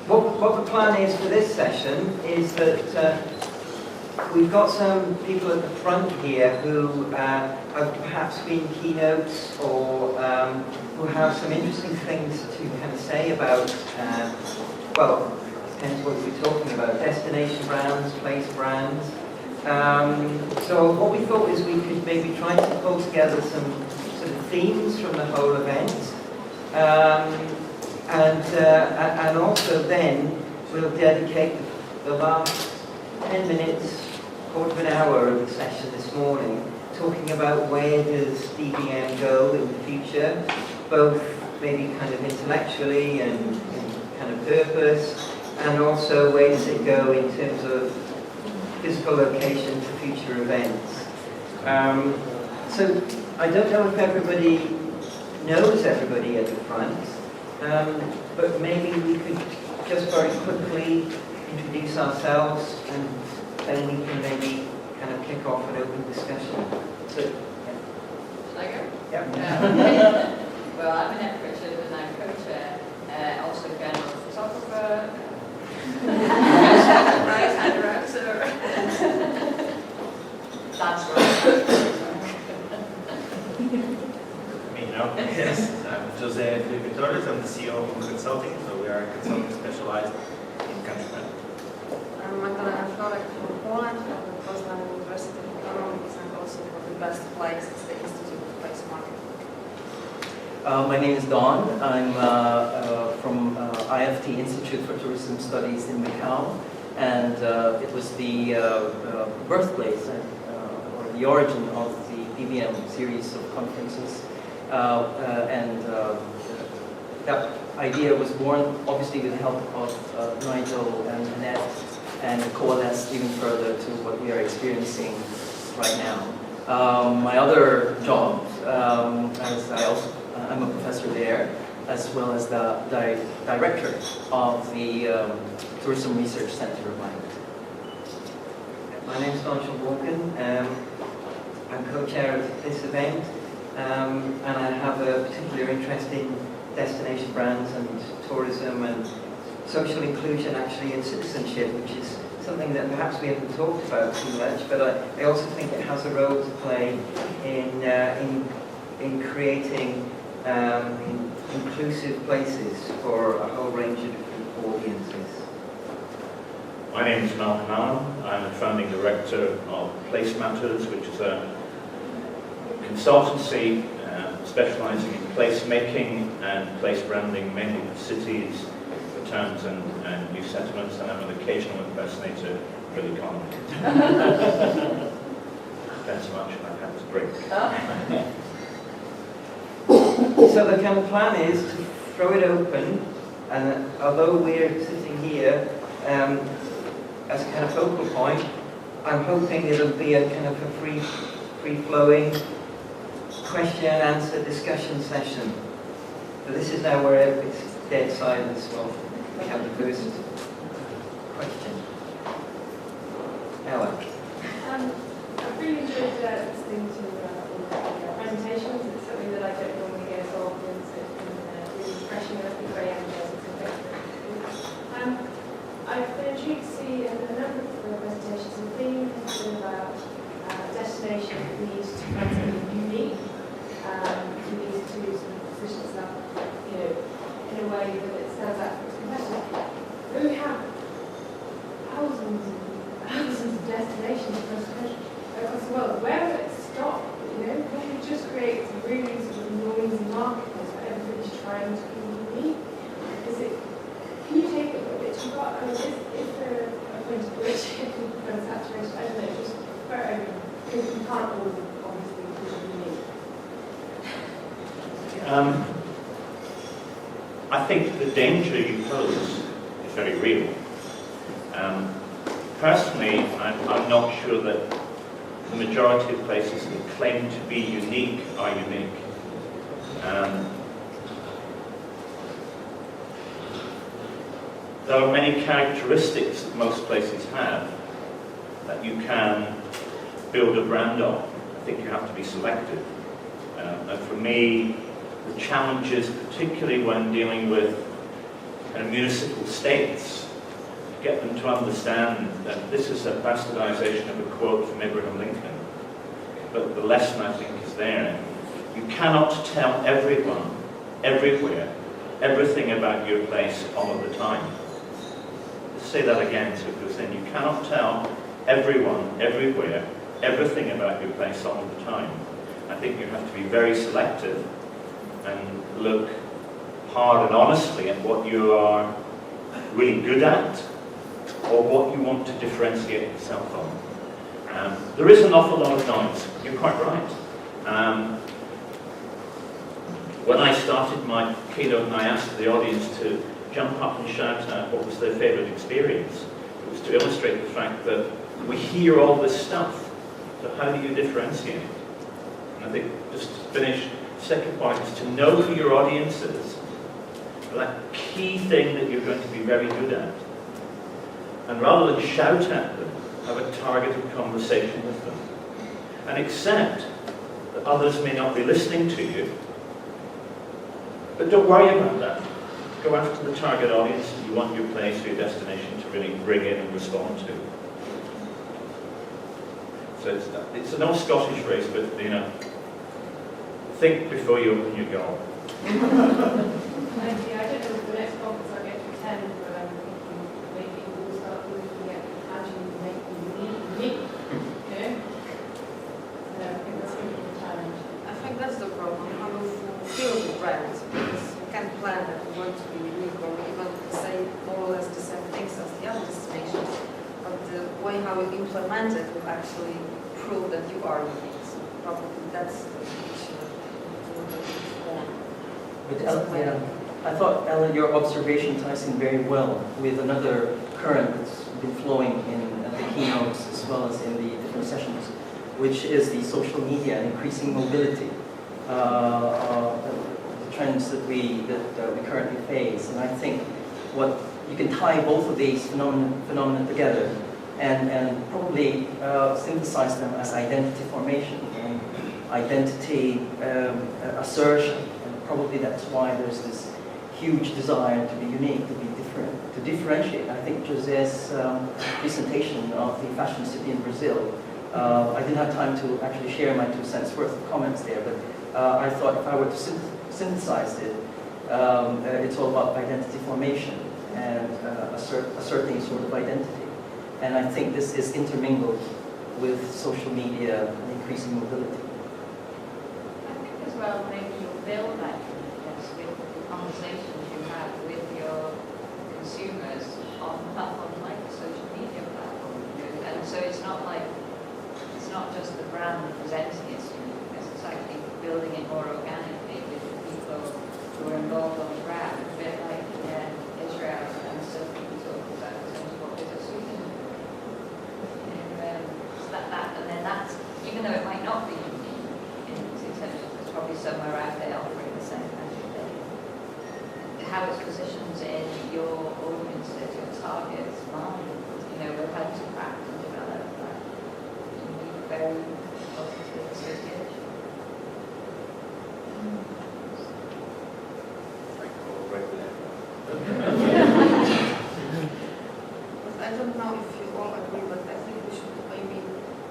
what the plan is for this session is that we've got some people at the front here who have perhaps been keynotes or who have some interesting things to kind of say about, well, depends what we're talking about, destination brands, place brands. So what we thought is we could maybe try to pull together some sort of themes from the whole event. And also then we'll dedicate the last 10 minutes, quarter of an hour of the session this morning talking about where does DBM go in the future, both maybe kind of intellectually and kind of purpose, and also where does it go in terms of physical location to future events. So I don't know if everybody knows everybody at the front, but maybe we could just very quickly introduce ourselves and then we can maybe kind of kick off an open discussion. So, Shall I go? Yeah. Well, I'm Annette Pritchard and I'm co-chair, also general photographer, right hand router. That's right. Me now? Yes. I'm Torres, I'm the CEO of Consulting, so we are a consulting specialized in country management. I'm Magdalena Florek from Poland, from the Poznan University of Economics, and also for the best place, it's the Institute of Place Marketing. My name is Don. I'm from IFT Institute for Tourism Studies in Macau, and it was the birthplace or the origin of the DBM series of conferences. That idea was born obviously with the help of Nigel and Annette, and coalesced even further to what we are experiencing right now. My other job, as I'm a professor there, as well as the director of the Tourism Research Center of mine. My name is Nigel. I'm co-chair of this event, and I have a particular interest in destination brands and tourism and social inclusion, actually, and citizenship, which is something that perhaps we haven't talked about too much, but I also think it has a role to play in creating inclusive places for a whole range of different audiences. My name is Allan. I'm the founding director of Place Matters, which is a consultancy specializing in place making and place branding, mainly for cities, for towns and new settlements, and I'm an occasional impersonator for the economy. Thanks so much, I've had to break. So the kind of plan is to throw it open, and although we're sitting here as a kind of focal point, I'm hoping it'll be a kind of a free-flowing question-answer discussion session. So this is now where it's dead silence. Well, we have the first question. Allan. I've really enjoyed listening to all the presentations. It's something that I don't normally get involved in, so it's been really refreshing and I think very energizing. I've been intrigued to see in a number of the presentations the theme has been about destination that needs to find something unique. You need to sort of position itself, in a way that it stands out from its competitors. But we have thousands and thousands of destinations across the world. Where will it stop? Can we just create a really sort of noisy marketplace where everybody's trying to be unique? Can you take it a bit too far? I mean, is there a point at which it can become saturation? I don't know, just where you can't all obviously be unique. I think the danger you pose is very real. Personally, I'm not sure that the majority of places that claim to be unique are unique. There are many characteristics that most places have that you can build a brand on. I think you have to be selective. And for me, the challenges, particularly when dealing with and municipal states, to get them to understand that this is a bastardization of a quote from Abraham Lincoln. But the lesson, I think, is there. You cannot tell everyone, everywhere, everything about your place all of the time. Let's say that again, so it goes in. You cannot tell everyone, everywhere, everything about your place all of the time. I think you have to be very selective and look hard and honestly at what you are really good at or what you want to differentiate yourself on. There is an awful lot of noise. You're quite right. When I started my keynote and I asked the audience to jump up and shout out what was their favourite experience, it was to illustrate the fact that we hear all this stuff. So how do you differentiate? And I think, just to finish, the second point is to know who your audience is. That key thing that you're going to be very good at. And rather than shout at them, have a targeted conversation with them. And accept that others may not be listening to you. But don't worry about that. Go after the target audience that you want your place or your destination to really bring in and respond to. So it's an old Scottish phrase, but you know, think before you open your goal. Thank you. I don't know if the next conference I get to attend, but I'm thinking maybe we'll start looking at how to make them unique. Yeah? So I think that's going to be a challenge. I think that's the problem, how to fulfill the brand, because you can plan that you want to be unique or even say more or less the same things as the other destinations, but the way how you implement it will actually prove that you are unique. So probably that's the issue. But yeah, I thought, Alan, your observation ties in very well with another current that's been flowing in the keynotes as well as in the different sessions, which is the social media and increasing mobility, the trends that we currently face. And I think what you can tie both of these phenomena together and probably synthesize them as identity formation and identity assertion. Probably that's why there's this huge desire to be unique, to be different, to differentiate. I think José's presentation of the fashion city in Brazil, I didn't have time to actually share my 2 cents worth of comments there, but I thought if I were to synthesize it, it's all about identity formation and asserting sort of identity. And I think this is intermingled with social media and increasing mobility. I think as well, maybe you'll build that confidence with the conversations you have with your consumers on platforms like the social media platform. And so it's not just the brand presenting it to you, because it's actually building it more organically with the people who are involved on the ground, a bit like Israel and stuff that we talk about in terms of what business we can do. And then that's, even though it might not be unique in its intention, there's probably somewhere out there offering the same kind of thing. How it's positioned in your audiences, your targets, mind, will help to craft and develop that very positive association. I don't know if you all agree, but I think we should maybe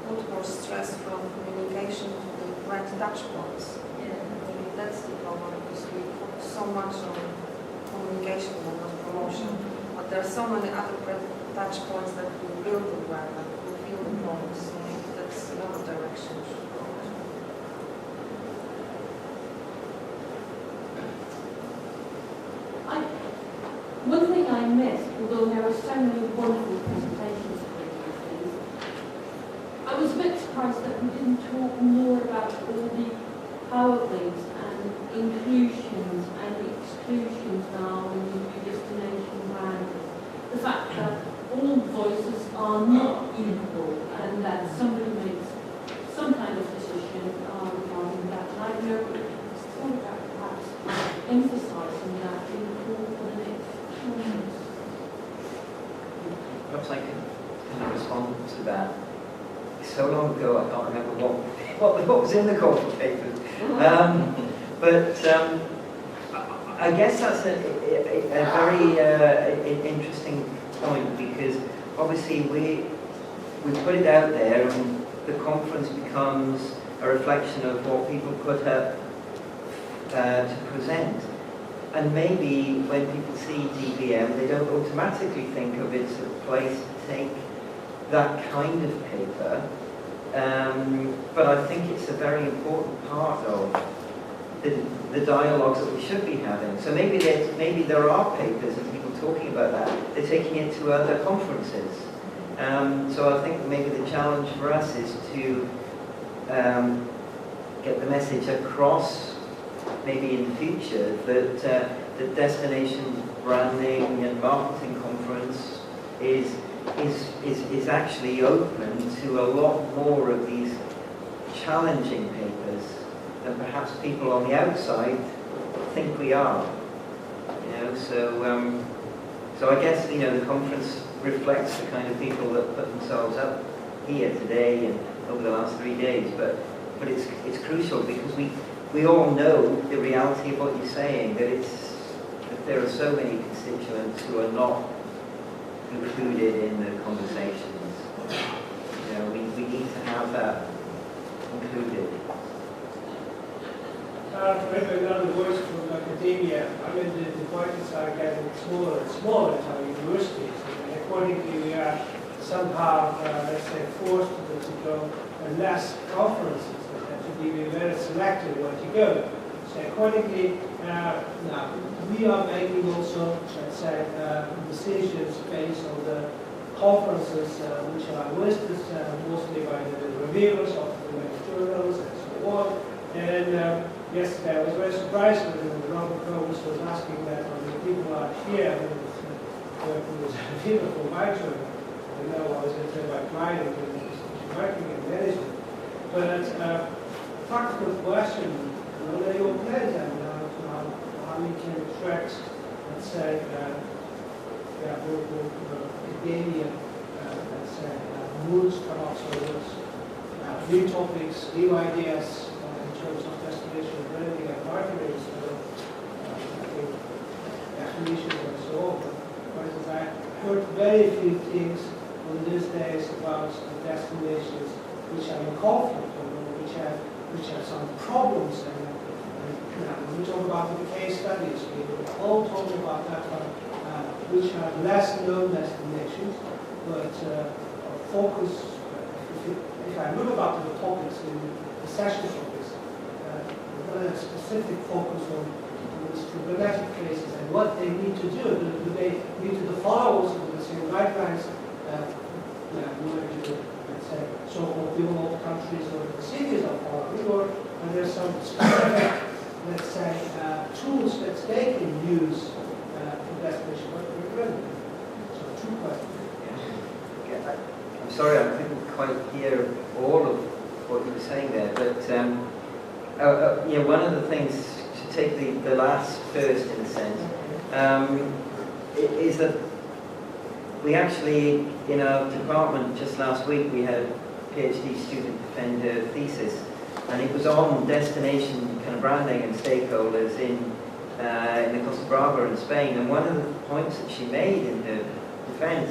put more stress from communication to the right touch points. Yeah. Maybe that's the problem, because we focus so much on communication and not promotion. But there are so many other touch points that will build the brand and will feel the promise. So maybe that's another direction we should go. One thing I missed, although there were so many wonderful presentations previously, I was a bit surprised that we didn't talk more about all the pathways and inclusions and exclusions now in the new destination brand. The fact that all voices are not equal and that somebody makes some kind of decision regarding that. And I don't know if it's thought about perhaps emphasising that in the call for the next moments. Perhaps I can respond to that. So long ago, I can't remember what was in the call for papers. But I guess that's a very interesting point, because obviously we put it out there, and the conference becomes a reflection of what people put up to present. And maybe when people see DBM, they don't automatically think of it as a place to take that kind of paper. But I think it's a very important part of the dialogues that we should be having. So maybe there are papers and people talking about that. They're taking it to other conferences. So I think maybe the challenge for us is to get the message across, maybe in the future, that the destination branding and marketing conference is actually open to a lot more of these challenging papers than perhaps people on the outside think we are. So I guess the conference reflects the kind of people that put themselves up here today and over the last 3 days. But it's crucial, because we all know the reality of what you're saying, that there are so many constituents who are not included in the conversations. We need to have that included. Maybe another voice from academia. I mean, the departments are getting smaller and smaller at our universities. And accordingly, we are somehow, let's say, forced to go less conferences, to be very selective where to go. So accordingly, now we are making also, let's say, decisions based on the conferences which are listed mostly by the reviewers of the journals and so on. And yesterday I was very surprised when Robert Prof was asking that when the people are here, who was a reviewer for my journal. I know I was interested by client and working in management. But a practical question, what are your plans and how we can attract, let's say, academia, let's say, moods come up, so there's new topics, new ideas in terms of destination branding and marketing, so I think definitions and so on. For instance, I heard very few things on these days about the destinations which are in conflict or which have some problems. And when we talk about the case studies, we all talk about that one, which are less known destinations, but focus. If I look about the topics in the session topics, a specific focus on these problematic cases and what they need to do. Do they need to follow also the same guidelines? Let's say, so-called developed countries or the cities are following, or are there some specific, let's say, tools that they can use for destination marketing? So, 2 questions. Yeah, I'm sorry, I couldn't quite hear all of what you were saying there, but one of the things, to take the last first in a sense, is that we actually, in our department just last week, we had a PhD student defend her thesis, and it was on destination kind of branding and stakeholders in the Costa Brava in Spain. And one of the points that she made in her defense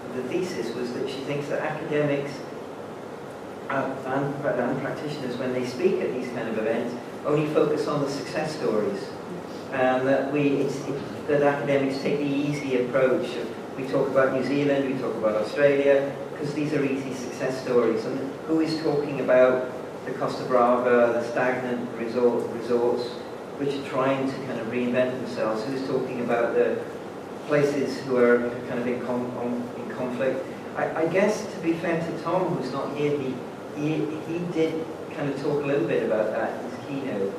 of the thesis was that she thinks that academics and practitioners, when they speak at these kind of events, only focus on the success stories, and that that academics take the easy approach. We talk about New Zealand, we talk about Australia, because these are easy success stories. And who is talking about the Costa Brava, the stagnant resorts, which are trying to kind of reinvent themselves? Who's talking about the places who are kind of in conflict? I guess, to be fair to Tom, who's not here, he did kind of talk a little bit about that in his keynote.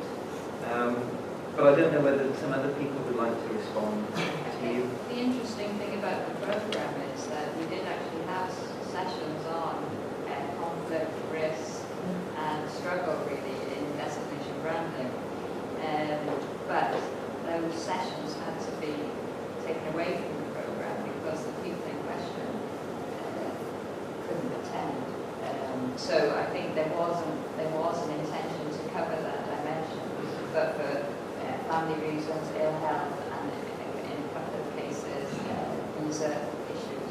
But I don't know whether some other people would like to respond to you. The interesting thing about the program is that we did actually have sessions on conflict, risk, and struggle really in destination branding. But those sessions had to be taken away from the program because the people in question couldn't attend. So I think there was an intention to cover that dimension, but for family reasons, ill health, and in a couple of cases, visa issues.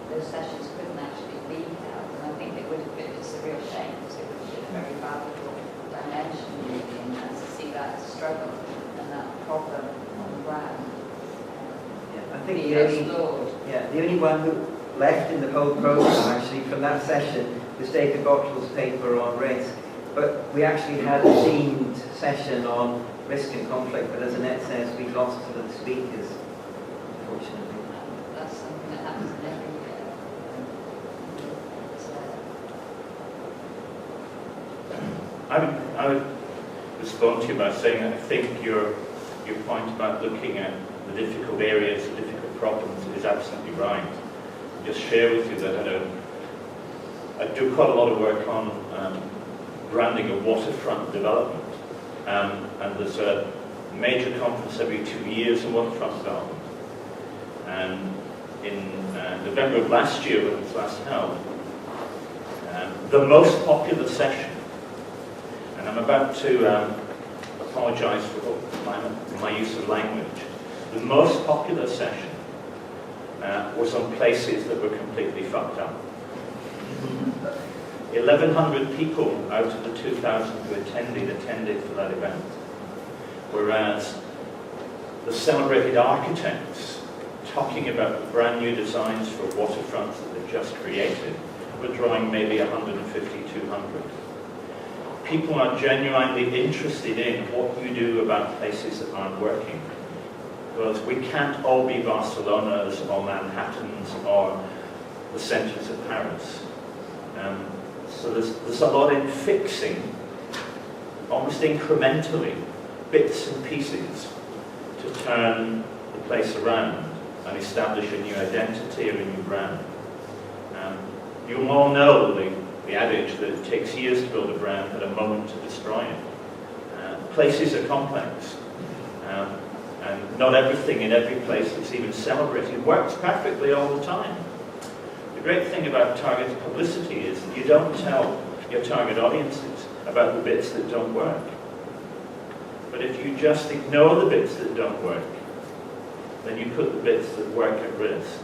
Those sessions couldn't actually be held, and I think it would have been just a real shame because it would have been a very valuable dimension in to see that struggle and that problem on the ground. I think the only one who left in the whole program actually from that session was David Bottrell's paper on risk. But we actually had a themed session on risk and conflict, but as Annette says, we lost to the speakers, unfortunately. That's something that happens in every year. I would respond to you by saying I think your point about looking at the difficult areas, the difficult problems is absolutely right. I'll just share with you that I do quite a lot of work on branding of waterfront development, and there's a major conference every 2 years on waterfront development. And in November of last year, when it was last held, the most popular session, and I'm about to apologise for my use of language, the most popular session was on places that were completely fucked up. 1,100 people out of the 2,000 who attended for that event. Whereas the celebrated architects talking about the brand new designs for waterfronts that they've just created were drawing maybe 150, 200. People are genuinely interested in what you do about places that aren't working. Because we can't all be Barcelonas or Manhattans or the centres of Paris. So there's a lot in fixing, almost incrementally, bits and pieces to turn the place around and establish a new identity or a new brand. You all know the adage that it takes years to build a brand but a moment to destroy it. Places are complex, and not everything in every place that's even celebrated works perfectly all the time. The great thing about targeted publicity is that you don't tell your target audiences about the bits that don't work. But if you just ignore the bits that don't work, then you put the bits that work at risk.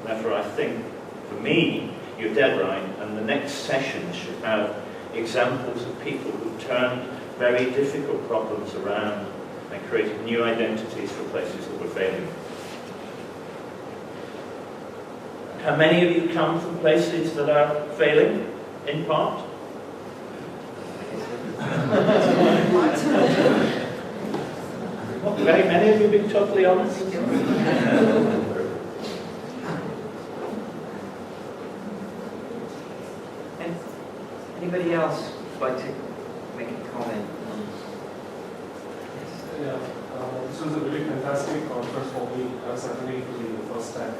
Therefore, I think, for me, you're dead right, and the next session should have examples of people who turned very difficult problems around and created new identities for places that were failing. How many of you come from places that are failing, in part? Not very many of you, being totally honest. Anybody else like to make a comment? Yeah, this was a really fantastic conference for me. I was attending for the first time.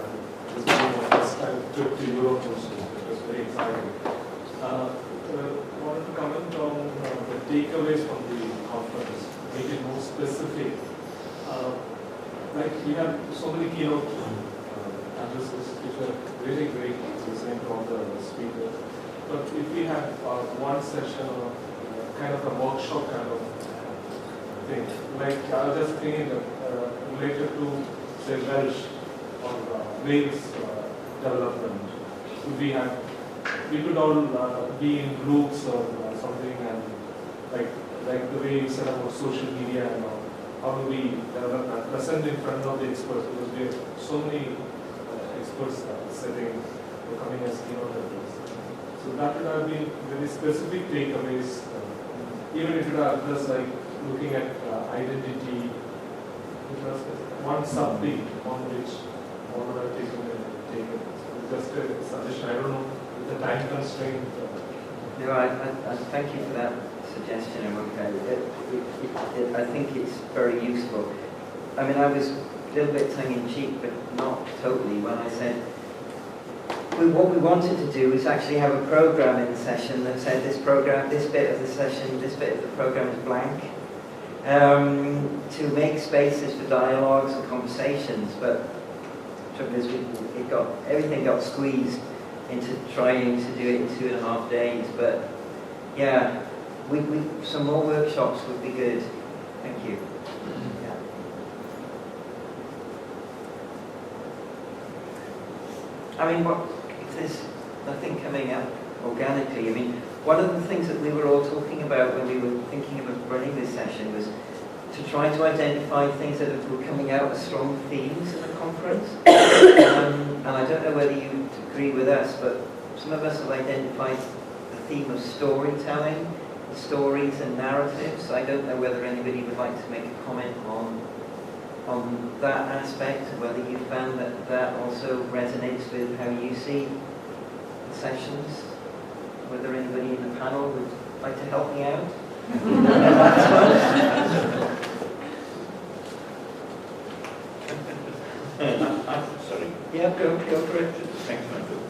It was my first time trip to Europe also. It was very exciting. I wanted to comment on the takeaways from the conference, make it more specific. Like we had so many keynote addresses which were really great, listening to all the speakers. But if we had one session or kind of a workshop kind of thing, like I was just thinking that related to say Welsh or Wales development, we could all be in groups or something, and like the way you said about social media and all, how do we develop that, present in front of the experts, because we have so many experts sitting or coming as keynote address. So that would have been very specific takeaways, even if it was just like looking at identity, it was one sub-thing on which all would have taken just a suggestion. I don't know, with the time constraint. No, I thank you for that suggestion, and I think it's very useful. I mean, I was a little bit tongue-in-cheek, but not totally, when I said what we wanted to do is actually have a program in the session that said this bit of the session, this bit of the program is blank, to make spaces for dialogues and conversations. But the trouble is, everything got squeezed into trying to do it in 2.5 days. But yeah, some more workshops would be good. Thank you. Yeah. I mean, if there's nothing coming up organically, I mean, one of the things that we were all talking about when we were thinking about running this session was to try to identify things that were coming out as strong themes at the conference. And I don't know whether you agree with us, but some of us have identified the theme of storytelling, stories and narratives. I don't know whether anybody would like to make a comment on that aspect, and whether you found that that also resonates with how you see the sessions. Whether anybody in the panel would like to help me out? Sorry. Yeah, go for it. Thanks, Michael.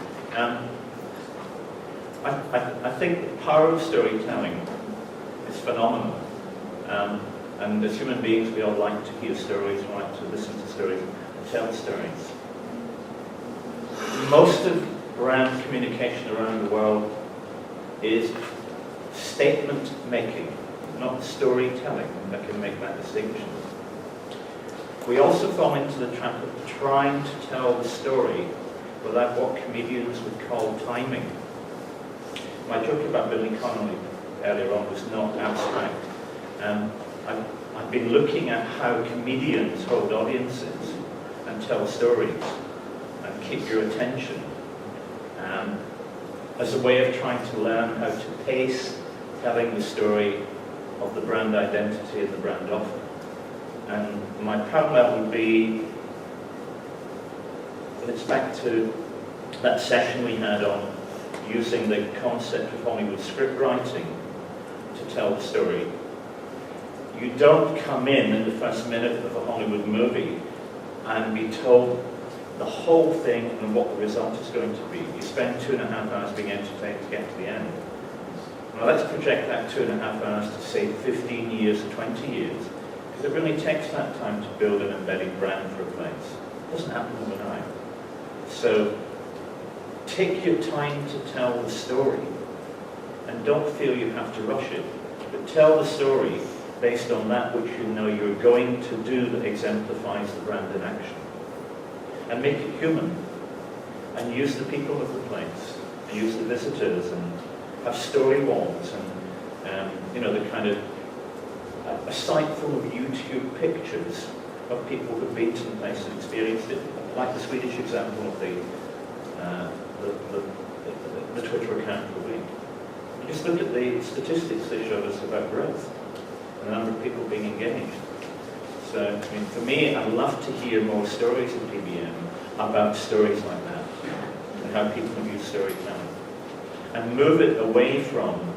I think the power of storytelling is phenomenal. And as human beings, we all like to hear stories, we like to listen to stories, and tell stories. Most of brand communication around the world is statement making, not storytelling. I can make that distinction. We also fall into the trap of trying to tell the story without what comedians would call timing. My joke about Billy Connolly earlier on was not abstract. I've been looking at how comedians hold audiences and tell stories and keep your attention as a way of trying to learn how to pace telling the story of the brand identity and the brand offer. And my parallel would be, it's back to that session we had on using the concept of Hollywood script writing to tell the story. You don't come in the first minute of a Hollywood movie and be told the whole thing and what the result is going to be. You spend 2.5 hours being entertained to get to the end. Now let's project that 2.5 hours to say 15 years or 20 years, because it really takes that time to build an embedded brand for a place. It doesn't happen overnight. So take your time to tell the story, and don't feel you have to rush it, but tell the story based on that which you know you're going to do that exemplifies the brand in action. And make it human, and use the people of the place, and use the visitors, and have story walls, and the kind of a site full of YouTube pictures of people who've been to the place and experienced it, like the Swedish example of the Twitter account for the week. You just look at the statistics they showed us about growth and the number of people being engaged. So, I mean, for me, I'd love to hear more stories in DBM about stories like that and how people have used storytelling. And move it away from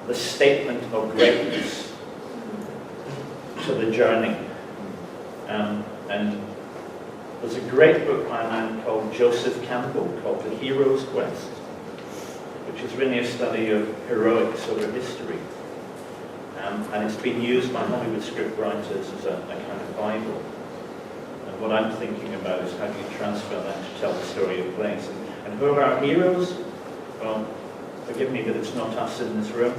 the statement of greatness to the journey. And there's a great book by a man called Joseph Campbell called The Hero's Quest, which is really a study of heroics over history. And it's been used by Hollywood script writers as a kind of Bible. And what I'm thinking about is how do you transfer that to tell the story of place. And who are our heroes? Well, forgive me, but it's not us in this room.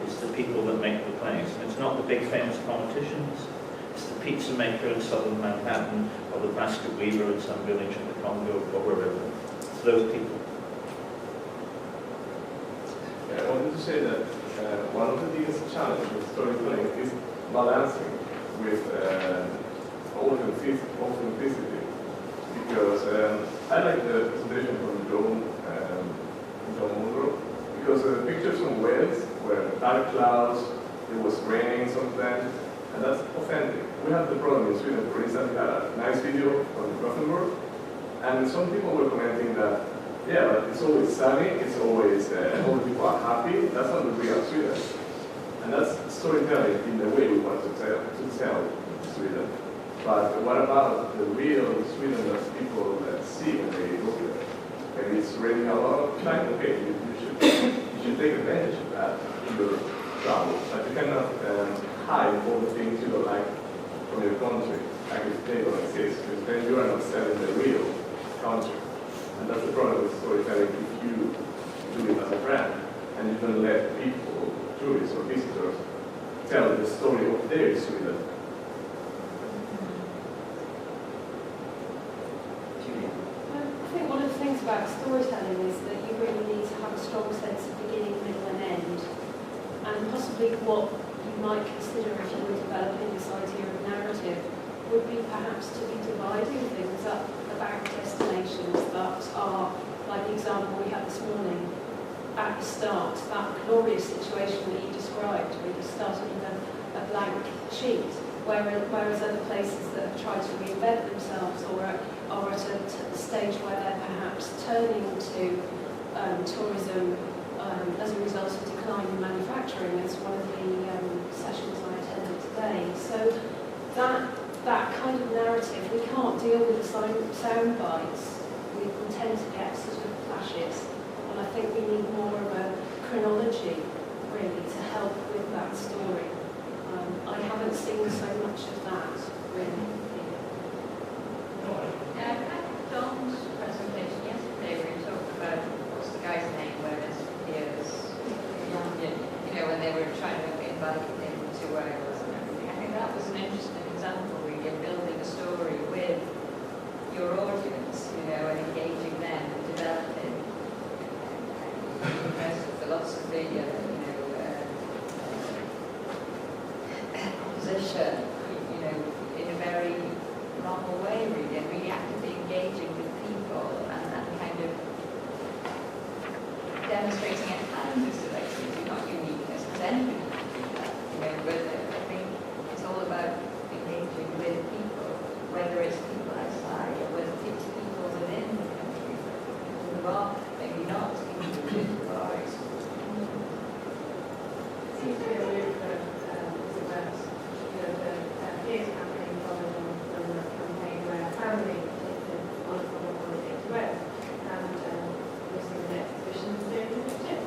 It's the people that make the place. And it's not the big famous politicians. It's the pizza maker in southern Manhattan, or the basket weaver in some village in the Congo, or wherever. It's those people. Yeah, I wanted to say that one of the biggest challenges with storytelling is balancing with authenticity. Because I like the presentation from John Monroe, because the pictures from Wales were dark clouds, it was raining sometimes, and that's authentic. We have the problem in Sweden, for instance, we had a nice video from Gothenburg, and some people were commenting that, yeah, but it's always sunny, it's always, all the people are happy, that's not the real Sweden. And that's storytelling in the way we want to tell Sweden. But what about the real Sweden that people see when they look at it? And it's raining a lot of time, okay, you should take advantage of that in your travel. But you cannot hide all the things you don't like from your country, like if they don't exist, because then you are not selling the real country. And that's the problem with storytelling if you do it as a brand, and you don't let people, tourists or visitors, tell the story of their Sweden. I think one of the things about storytelling is that you really need to have a strong sense of beginning, middle and end. And possibly what you might consider if you were developing this idea of narrative would be perhaps to be dividing things up about destinations that are, like the example we had this morning, at the start, that glorious situation that you described, where you started with a blank sheet, whereas other places that have tried to reinvent themselves or are at a stage where they're perhaps turning to tourism as a result of decline in manufacturing. That's one of the sessions I attended today. So that kind of narrative, we can't deal with the sound bites. We tend to get sort of flashes. And I think we need more of a chronology, really, to help with that story. I haven't seen so much of that, really. Yeah, I had John's presentation yesterday where he talked about, what's the guy's name, where his peers, you know, when they were trying to invite him to Wales and everything. I think that was an interesting example where you're building a story with your audience, you know, and engaging them and developing philosophy, position, you know, in a very normal way, really, and really actively engaging with people and kind of demonstrating a kind of selectivity, not uniqueness, because anybody can do that, you know, but I think it's all about engaging with people, whether it's people outside or whether it's people within the country, who are maybe not included, who are excluded. Seems to be a move that is about the peers campaign followed on from a campaign where a family taken on a holiday to Wales, and obviously the next exhibition is doing it too.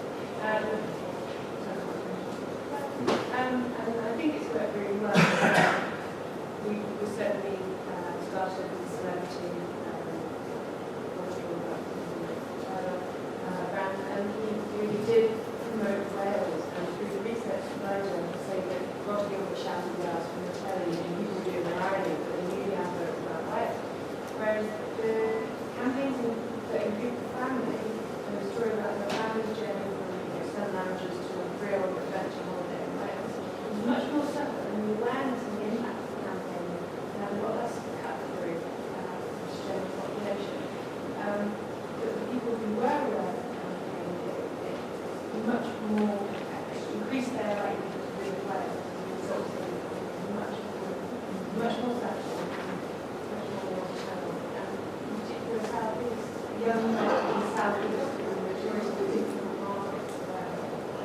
And I think it's worked really well. We certainly started with celebrity brand, and we really did promote Wales, and through the research of Nigel, say that a lot of people were shouting out from the telly and people doing their irony, but they really adverts about Wales. Whereas the campaigns that include the family, and the story about the family's journey from sun lounges to a real adventure holiday in Wales, was much more subtle, and the awareness and the impact of the campaign had a lot less cut through the general population. But the people who were aware of the campaign, it much more increased their likelihood to be aware, and resulted in much more saturated, much more channel, and in particular South East, young men in the South East, who are the majority of the different markets,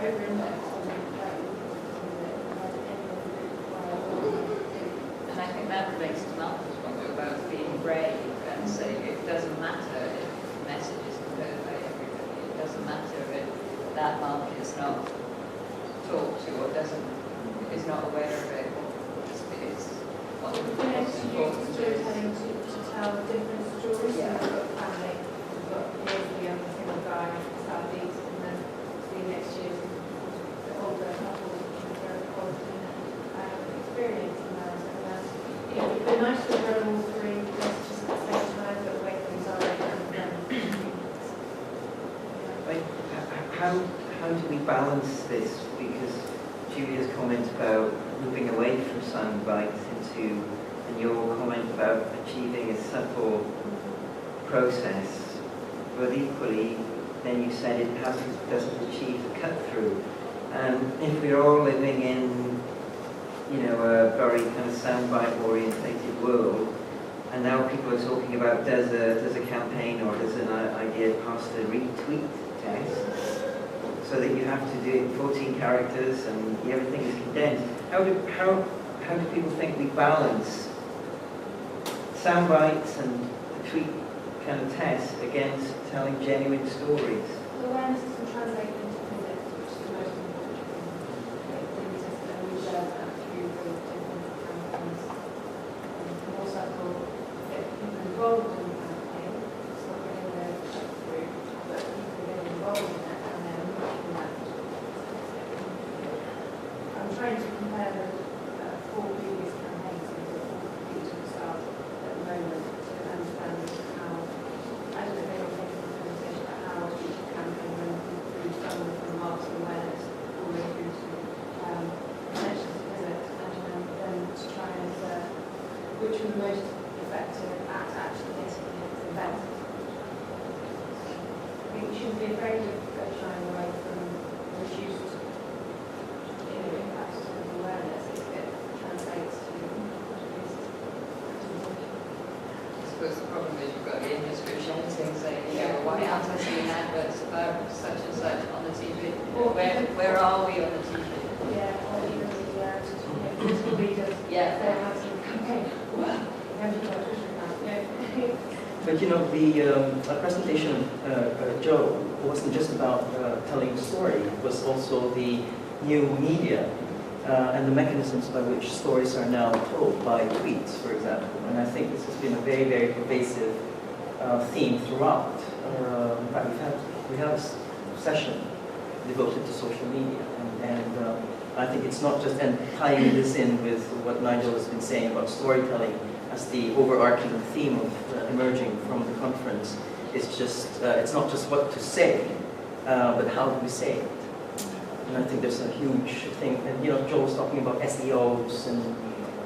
over-indexed on the And I think that relates to Malcolm's point about being brave and saying it doesn't matter if the message is heard by everybody. It doesn't matter if that market is not talked to or is not aware of it. What We've been able to use storytelling to tell different stories. Yeah. So we've got family, we've got the young single guy in the South East, and then the next year's the older couple with their quality experience in that. And you know, it'd be nice to run all three messages at the same time, but the way things are, How do we balance this? Because Julia's comment about moving away from sound bites into, and your comment about achieving a subtle process, but equally, then you said it doesn't achieve the cut through. If we're all living in, you know, a very kind of soundbite orientated world, and now people are talking about does a campaign or does an idea pass the retweet test, so that you have to do 14 characters and everything is condensed. How do people think we balance sound bites and the tweet kind of test against telling genuine stories? awareness is translated into context, which is the most important thing. And we share that through the different campaigns. And more subtle, get people involved in the campaign. It's not getting their check through, but people getting involved in it and then looking at it. I'm trying to compare which were the most effective at actually getting the event. I think we shouldn't be afraid of shying away from reduced impact on awareness if it translates to increased activity. I suppose the problem is you've got the industry shouting, saying, why aren't I seeing adverts about such and such on the TV? Where are we on the TV? Yeah, or even the physical readers. Yeah. They're having a campaign. Well, yeah. But the presentation of Joe wasn't just about telling a story, it was also the new media and the mechanisms by which stories are now told, by tweets, for example. And I think this has been a very, very pervasive theme throughout. In fact, we have a session devoted to social media, and I think it's not just, and tying this in with what Nigel has been saying about storytelling as the overarching theme of emerging from the conference. It's just, it's not just what to say, but how do we say it? And I think there's a huge thing, and Joe was talking about SEOs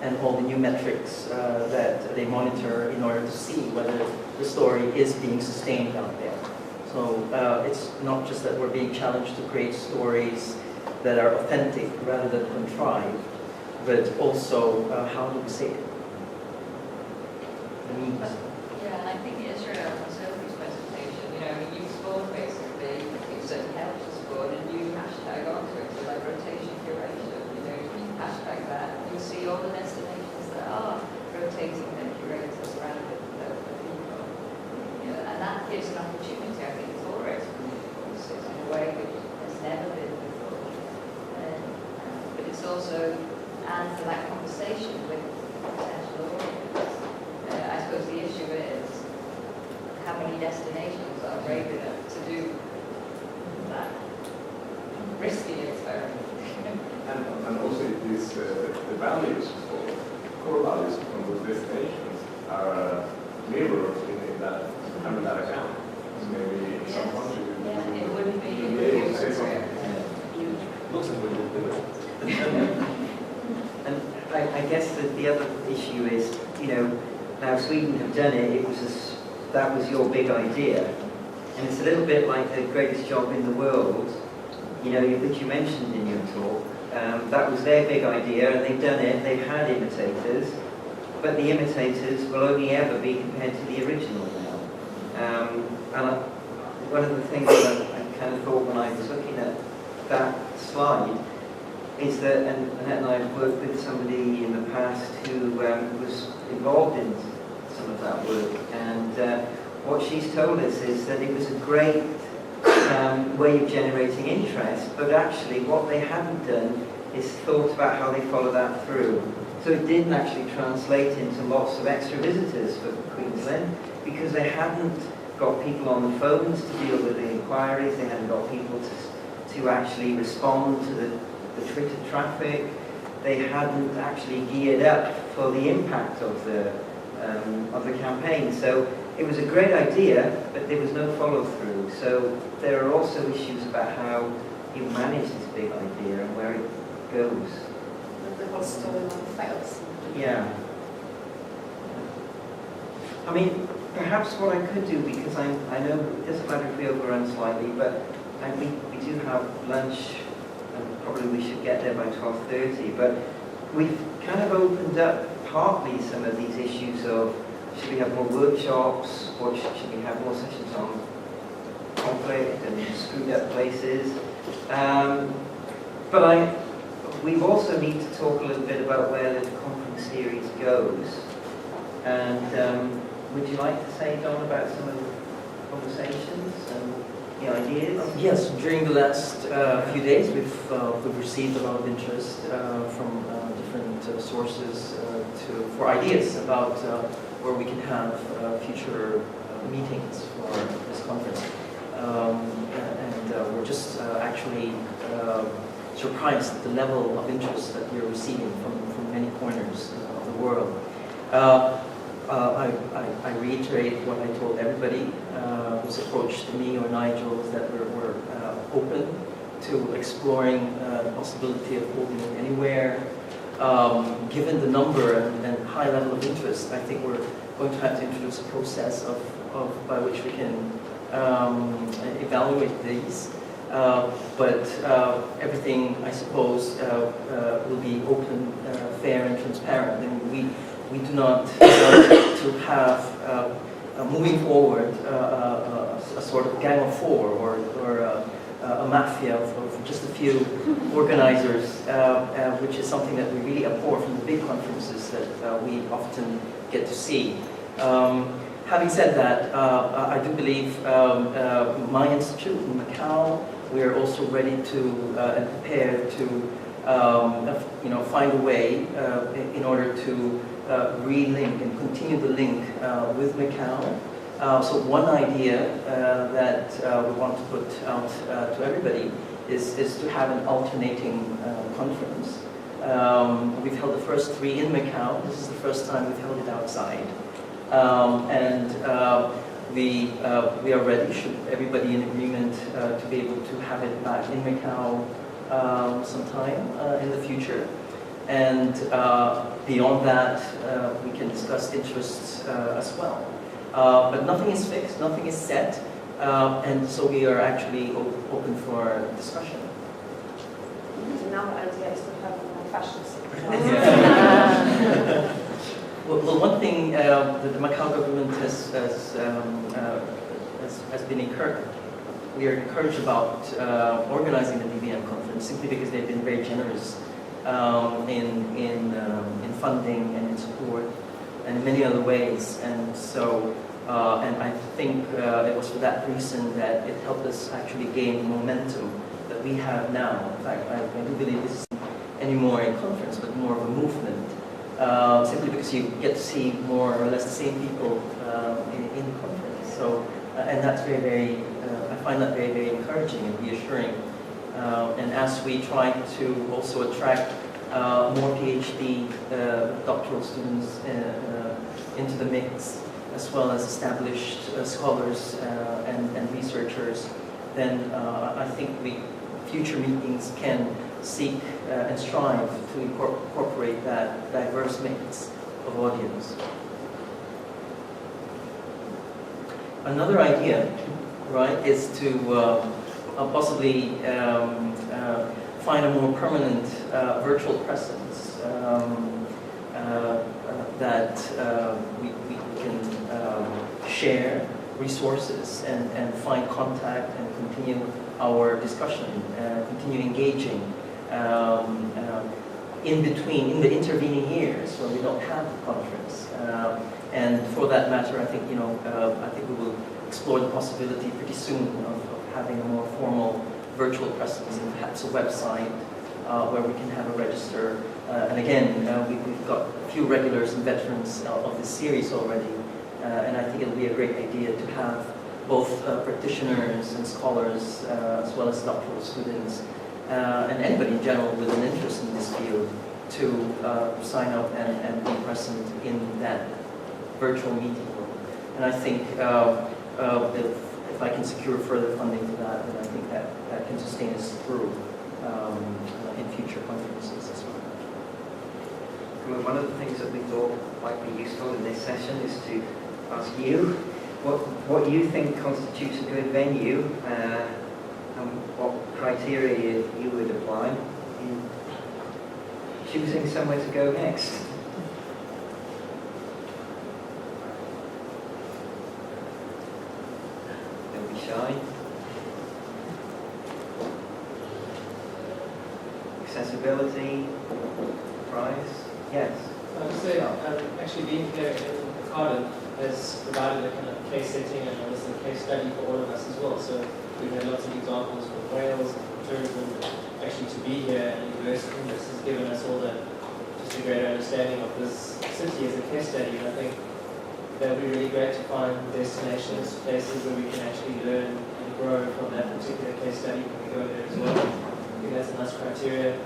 and all the new metrics that they monitor in order to see whether the story is being sustained out there. So it's not just that we're being challenged to create stories that are authentic rather than contrived, but also how do we say it? Yeah, and I think it is really on Sophie's presentation, you spawn basically, you certain helps to spawn and you hashtag onto it, so like rotation curation, hashtag that, you see all the destinations that are rotating their curators around the people. And that gives an opportunity, I think, for Torres courses in a way which has never been before. But it's also, and for that conversation with potential audience. I suppose the issue is how many destinations are brave enough to do that risky experiment. And also it is the values, core values from those destinations are mirrored in that under that account. So maybe some country it wouldn't be able to say something. Looks like we did do it. And I guess that the other issue is, now Sweden have done it, that was your big idea. And it's a little bit like the greatest job in the world, which you mentioned in your talk. That was their big idea, and they've done it, they've had imitators, but the imitators will only ever be compared to the original now. And one of the things that I kind of thought when I was looking at that slide is that, and Annette and I have worked with somebody in the past who was involved in some of that work, and what she's told us is that it was a great way of generating interest, but actually what they hadn't done is thought about how they follow that through. So it didn't actually translate into lots of extra visitors for Queensland because they hadn't got people on the phones to deal with the inquiries, they hadn't got people to actually respond to the Twitter traffic, they hadn't actually geared up for the impact of the campaign. So it was a great idea, but there was no follow-through. So there are also issues about how you manage this big idea and where it goes. The whole storyline fails. Yeah. I mean, perhaps what I could do, because I know it doesn't matter if we overrun slightly, but we do have lunch, and probably we should get there by 12:30, but we've kind of opened up partly some of these issues of should we have more workshops, or should we have more sessions on conflict and screwed up places. But we also need to talk a little bit about where the conference series goes. And would you like to say, Don, about some of the conversations and the ideas? Yes, during the last few days we've received a lot of interest from different sources for ideas about where we can have future meetings for this conference. And we're just actually surprised at the level of interest that we're receiving from many corners of the world. I reiterate what I told everybody who's approached me or Nigel, is that we're open to exploring the possibility of holding it anywhere, given the number and high level of interest, I think we're going to have to introduce a process by which we can evaluate these. But everything, I suppose, will be open, fair, and transparent. And we do not want to have, moving forward, a sort of gang of four or a mafia of just a few organizers, which is something that we really abhor from the big conferences that we often get to see. Having said that, I do believe my institute in Macau, we are also ready to and prepared to find a way in order to relink and continue the link with Macau. So one idea that we want to put out to everybody is to have an alternating conference. We've held the first 3 in Macau. This is the first time we've held it outside. We are ready, should everybody in agreement, to be able to have it back in Macau sometime in the future. And beyond that, we can discuss interests as well. But nothing is fixed, nothing is set, and so we are actually open for discussion. Another idea is to have more fashions. Well, one thing that the Macau government has been encouraged. We are encouraged about organizing the DBM conference simply because they've been very generous in funding and in support and in many other ways. And so, and I think it was for that reason that it helped us actually gain the momentum that we have now. In fact, I do believe this isn't anymore a conference, but more of a movement. Simply because you get to see more or less the same people in the conference. So, and that's very, very, I find that very, very encouraging and reassuring. And as we try to also attract more PhD doctoral students into the mix, as well as established scholars and researchers, then I think future meetings can seek and strive to incorporate that diverse mix of audience. Another idea, right, is to possibly find a more permanent virtual presence that we can share resources and find contact and continue our discussion, continue engaging in between, in the intervening years when we don't have the conference. And for that matter, I think, I think we will explore the possibility pretty soon of having a more formal virtual presence and perhaps a website where we can have a register. And again, we've got a few regulars and veterans of this series already. And I think it'll be a great idea to have both practitioners and scholars, as well as doctoral students, and anybody in general with an interest in this field to sign up and be present in that virtual meeting room. And I think if I can secure further funding for that, then I think that can sustain us through in future conferences as well. Well, one of the things that we thought might be useful in this session is to ask you what you think constitutes a good venue and what criteria you would apply in choosing somewhere to go next. Don't be shy. Accessibility, price, yes. I would say actually being here in Cardiff has provided a kind of case setting and obviously a case study for all of us as well. So we've had lots of examples from Wales and from tourism. Actually to be here at university, this has given us all just a greater understanding of this city as a case study. And I think that would be really great to find destinations, places where we can actually learn and grow from that particular case study when we go there as well. I think that's a nice criteria.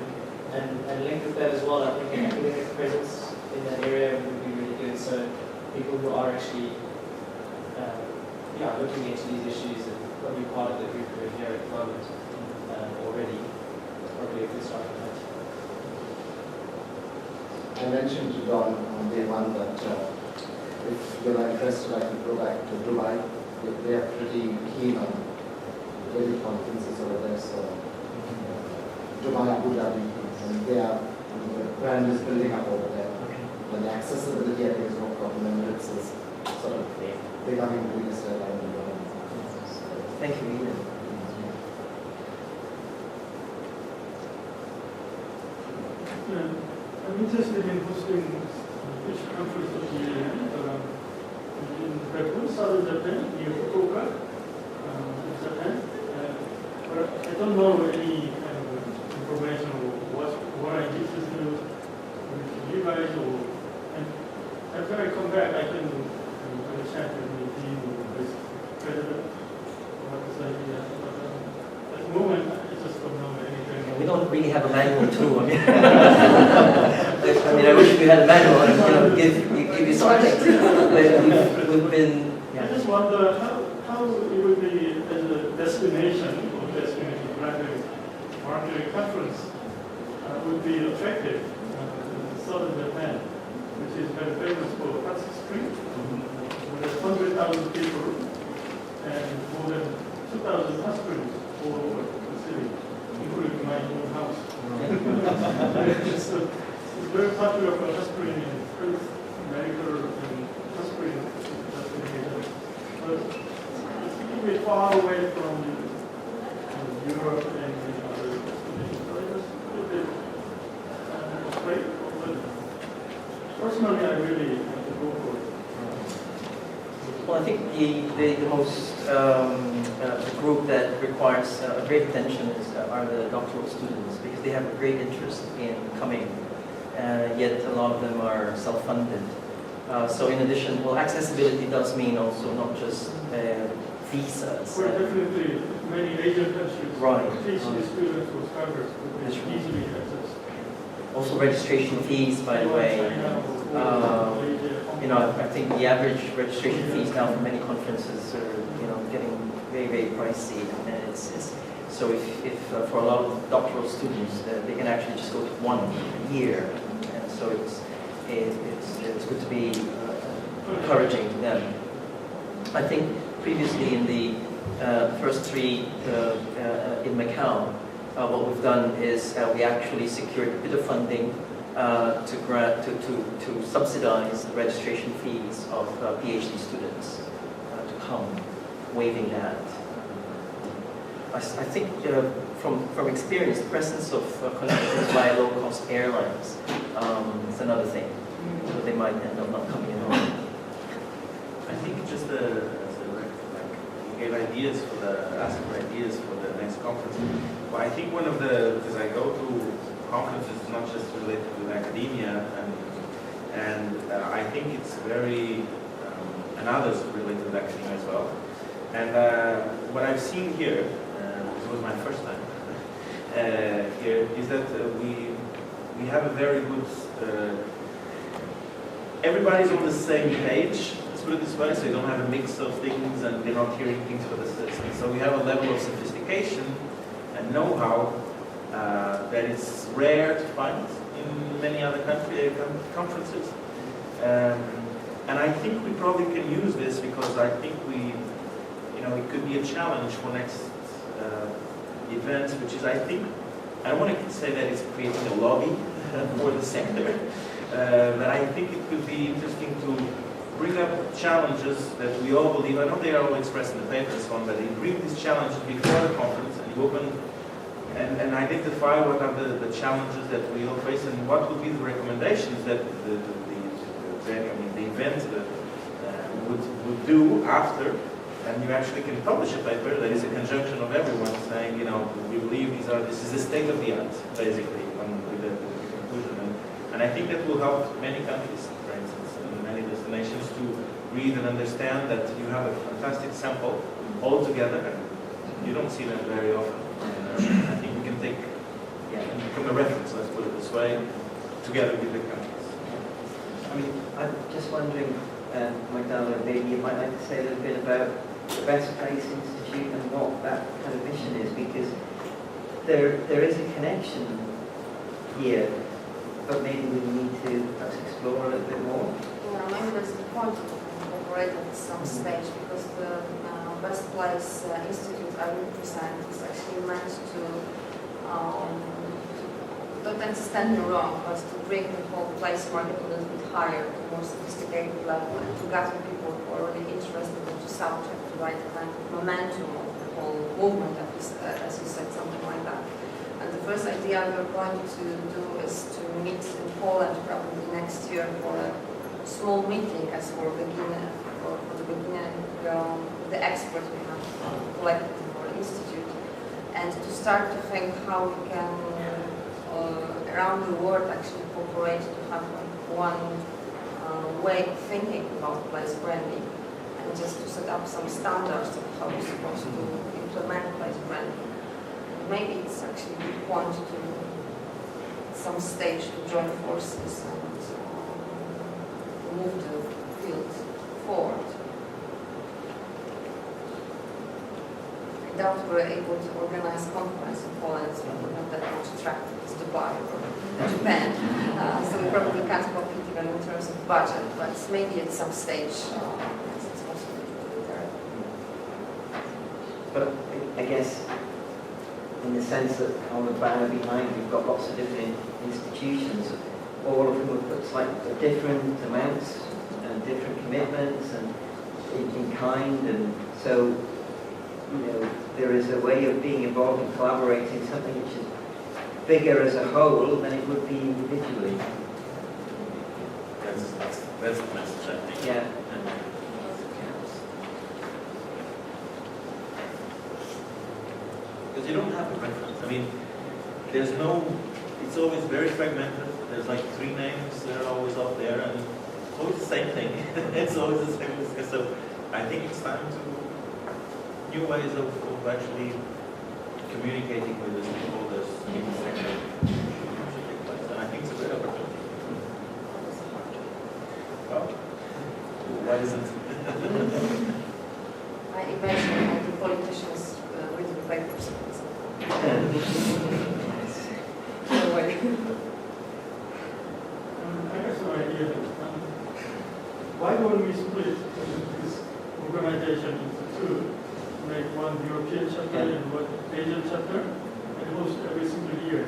And linked with that as well, I think academic presence in that area would be really good. So people who are actually looking into these issues and probably part of the group who are here at the moment already, probably a good starting point. I mentioned to Don on day one that if you're interested, I can go back to Dubai. They are pretty keen on getting conferences over there. So Dubai, Abu Dhabi, and the brand is building up over there. And the accessibility, I think, is no problem. And it's sort of becoming the biggest airline in the world. Thank you, Ian. I'm interested in hosting which conference of the in Japan, southern Japan, near Fukuoka, Japan. But I don't know any kind of information or what I need to do with you guys, and after I come back, I can have a chat with the team or with the president about this idea. But at the moment, I just don't know anything. We don't really have a manual too. I mean, I wish we had a manual and give you something. But we've been. Yeah. I just wonder how it would be as a destination or destination marketing conference would be effective in southern Japan, which is very famous for hot spring. There's 100,000 people and more than 2,000 hot springs all over the city, including my own house. It's very popular for hot spring in Perth, medical and hot spring destination. But it's a little bit far away from Europe and other destinations. So it's a little bit afraid. But personally, I really have to go for it. Well, I think the most the group that requires great attention are the doctoral students, because they have a great interest in coming, yet a lot of them are self-funded. So in addition, well, accessibility does mean also not just visas. Well, definitely many Asian countries, right. PhD students or scholars could easily access. Also registration fees, by the way. I think the average registration fees now for many conferences are, getting very, very pricey. And it's so if for a lot of doctoral students, they can actually just go to 1 year, and so it's good to be encouraging to them. I think previously in the first 3 in Macau, what we've done is we actually secured a bit of funding to subsidize the registration fees of PhD students to come, waiving that. I think from experience, the presence of connections via low-cost airlines is another thing. So they might end up not coming at all. I think it's just you gave ideas for the next conference. But I think one of because I go to conferences not just related with academia, and I think it's very, and others related with academia as well. And what I've seen here, this was my first time here, is that we have a very good, everybody's on the same page, let's put it this way, so you don't have a mix of things and they're not hearing things for the citizens. So we have a level of sophistication and know-how that is rare to find in many other conferences. And I think we probably can use this because I think it could be a challenge for next events, which is, I think, I don't want to say that it's creating a lobby for the sector, but I think it could be interesting to bring up challenges that we all believe. I know they are all expressed in the paper and so on, but you bring these challenges before the conference and you open and identify what are the challenges that we all face and what would be the recommendations that the event would do after. And you actually can publish a paper that is a conjunction of everyone saying, we believe this is the state of the art, basically, with the conclusion. And I think that will help many countries, for instance, and many destinations to read and understand that you have a fantastic sample all together, and you don't see that very often. And I think we can take from a reference, let's put it this way, together with the countries. I mean, I'm just wondering, Magdalena, maybe you might like to say a little bit about the Best Place Institute and what that kind of mission is, because there is a connection here but maybe we need to perhaps explore a little bit more. Yeah, maybe there's a point to incorporate at some stage, because the Best Place Institute I represent is actually meant to, don't understand me wrong, but to bring the whole place market a little bit higher, to a more sophisticated level, and to gather people who are really interested in the subject, to write a kind of momentum of the whole movement, as you said, something like that. And the first idea we're going to do is to meet in Poland probably next year for a small meeting as for the beginning, the experts we have collected for the institute, and to start to think how we can around the world actually cooperate to have one way of thinking about place branding, and just to set up some standards of how we're supposed to implement place branding. Maybe it's actually a good point to, at some stage, to join forces and move the field forward. I doubt we're able to organize conference in Poland, so we're not that much attractive as Dubai or Japan. So we probably can't compete even in terms of budget, but maybe at some stage it's possible to do there. But I guess, in the sense that on the banner behind we've got lots of different institutions, all of whom have put slightly different amounts and different commitments and in kind, and so there is a way of being involved and collaborating, something which is bigger as a whole than it would be individually. That's the message, I think. Yeah. Because you don't have a reference. I mean, there's no, it's always very fragmented. There's like 3 names, they're always up there, and it's always the same thing. It's always the same thing. So I think it's time to new ways of actually communicating with the stakeholders in the sector. And I think it's a great opportunity. Well, why isn't it? I imagine all the politicians read the papers. I have some idea. Why don't we split this organization into 2? Make one European chapter and one Asian chapter, and host every single year.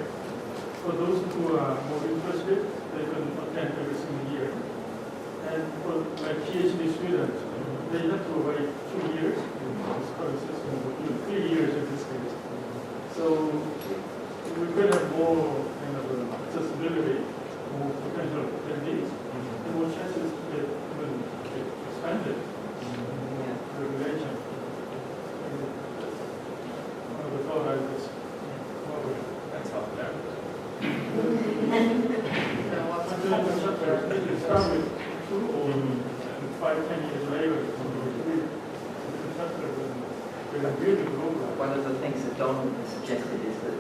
For those who are more interested, they can attend every single year. And for my PhD students, they have to wait 2 years in this current system, 3 years in this case. So we could have more kind of accessibility, more potential attendees, and more chances to get even expanded regulation. That's out there. Start with 2 or 5, 10 years later. One of the things that Don suggested is that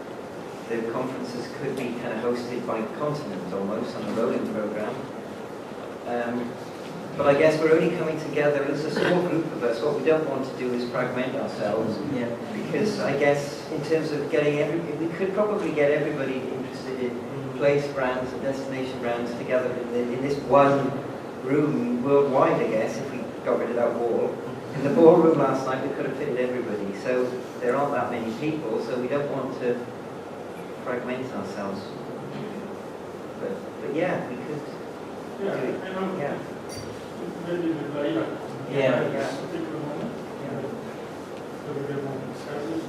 the conferences could be kind of hosted by continent almost on a rolling program. But I guess we're only coming together as a small group of us. What we don't want to do is fragment ourselves. Yeah. Because I guess in terms of getting we could probably get everybody interested in place brands and destination brands together in this one room worldwide, I guess, if we got rid of that wall. In the ballroom last night we could have fitted everybody. So there aren't that many people, so we don't want to fragment ourselves. But yeah, we could do it. Yeah. Maybe with Laila. Yeah. Particular moment. So we get more discussions.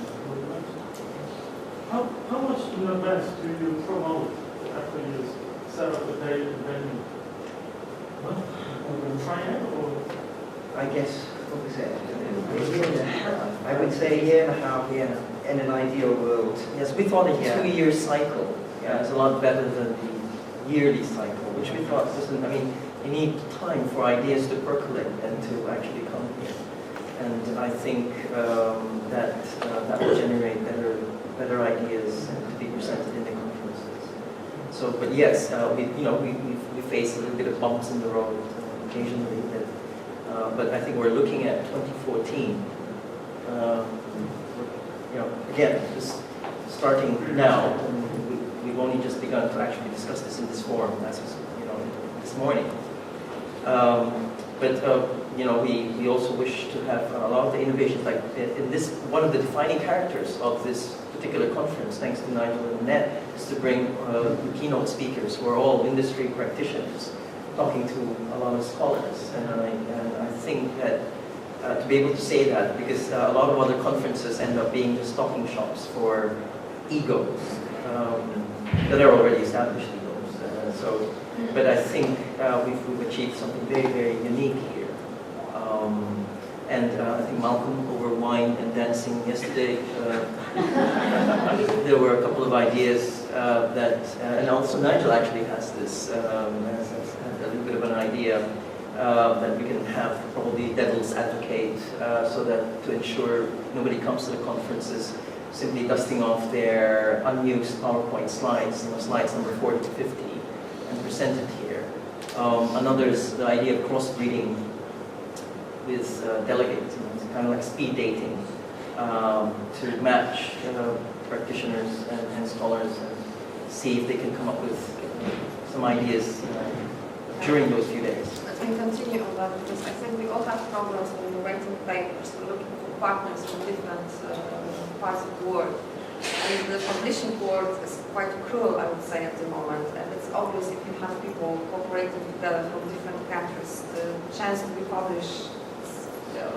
How much in advance do you promote after you set up the date and venue? Try it or? I guess, what was it? A year and a half. I would say a year and a half, in an ideal world. Yes, we thought a 2-year cycle is a lot better than the yearly cycle, which we thought wasn't, I mean, you need time for ideas to percolate and to actually come here. And I think that will generate better ideas and to be presented in the conferences. So, but yes, we face a little bit of bumps in the road occasionally, but I think we're looking at 2014. Again, just starting now, we only just begun to actually discuss this in this forum, as was, this morning. We also wish to have a lot of the innovations, like in this, one of the defining characters of this particular conference, thanks to Nigel and Annette, is to bring keynote speakers who are all industry practitioners, talking to a lot of scholars. And I think that to be able to say that, because a lot of other conferences end up being just talking shops for egos that are already established egos. But I think we've achieved something very, very unique here. I think Malcolm, over wine and dancing yesterday, there were a couple of ideas and also Nigel actually has this, has a little bit of an idea that we can have probably devil's advocate, so that to ensure nobody comes to the conferences simply dusting off their unused PowerPoint slides, slides number 40 to 50, and present it here. Another is the idea of cross-breeding with delegates, it's kind of like speed dating, to match practitioners and scholars and see if they can come up with some ideas during those few days. Let me continue on that, because I think we all have problems when we're writing papers, we're looking for partners from different parts of the world. And the publishing world is quite cruel, I would say, at the moment. And it's obvious if you have people cooperating together from different countries, the chance to be published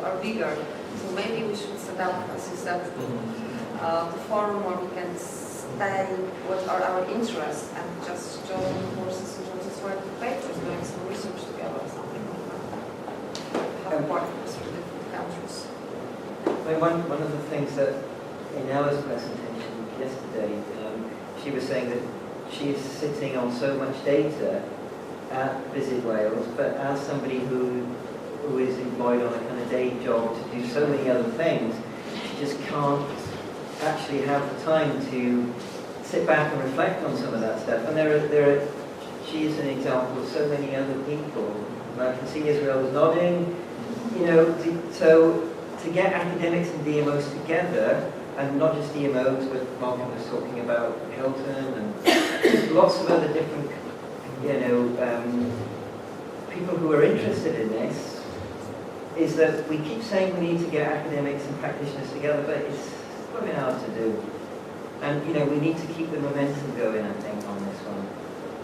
are bigger. So maybe we should set up, as you said, the forum where we can say what are our interests and just join forces and just write papers, doing some research together or something like that. Have partners from different countries. One of the things that in Ella's presentation yesterday, she was saying that she is sitting on so much data at Visit Wales, but as somebody who is employed on a kind of day job to do so many other things, she just can't actually have the time to sit back and reflect on some of that stuff. And she is an example of so many other people. And I can see Israel is nodding. So to get academics and DMOs together, and not just DMOs, but Malcolm was talking about Hilton and lots of other different, people who are interested in this, is that we keep saying we need to get academics and practitioners together, but it's very hard to do. And we need to keep the momentum going, I think, on this one.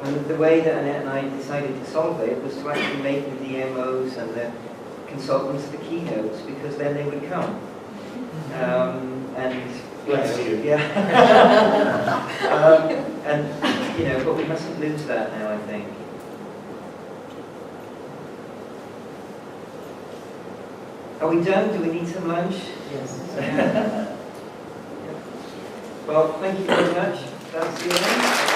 And the way that Annette and I decided to solve it was to actually make the DMOs and the consultants the keynotes, because then they would come. Bless you. Yeah. But we mustn't lose that now, I think. Are we done? Do we need some lunch? Yes. Well, thank you very much. That's the end.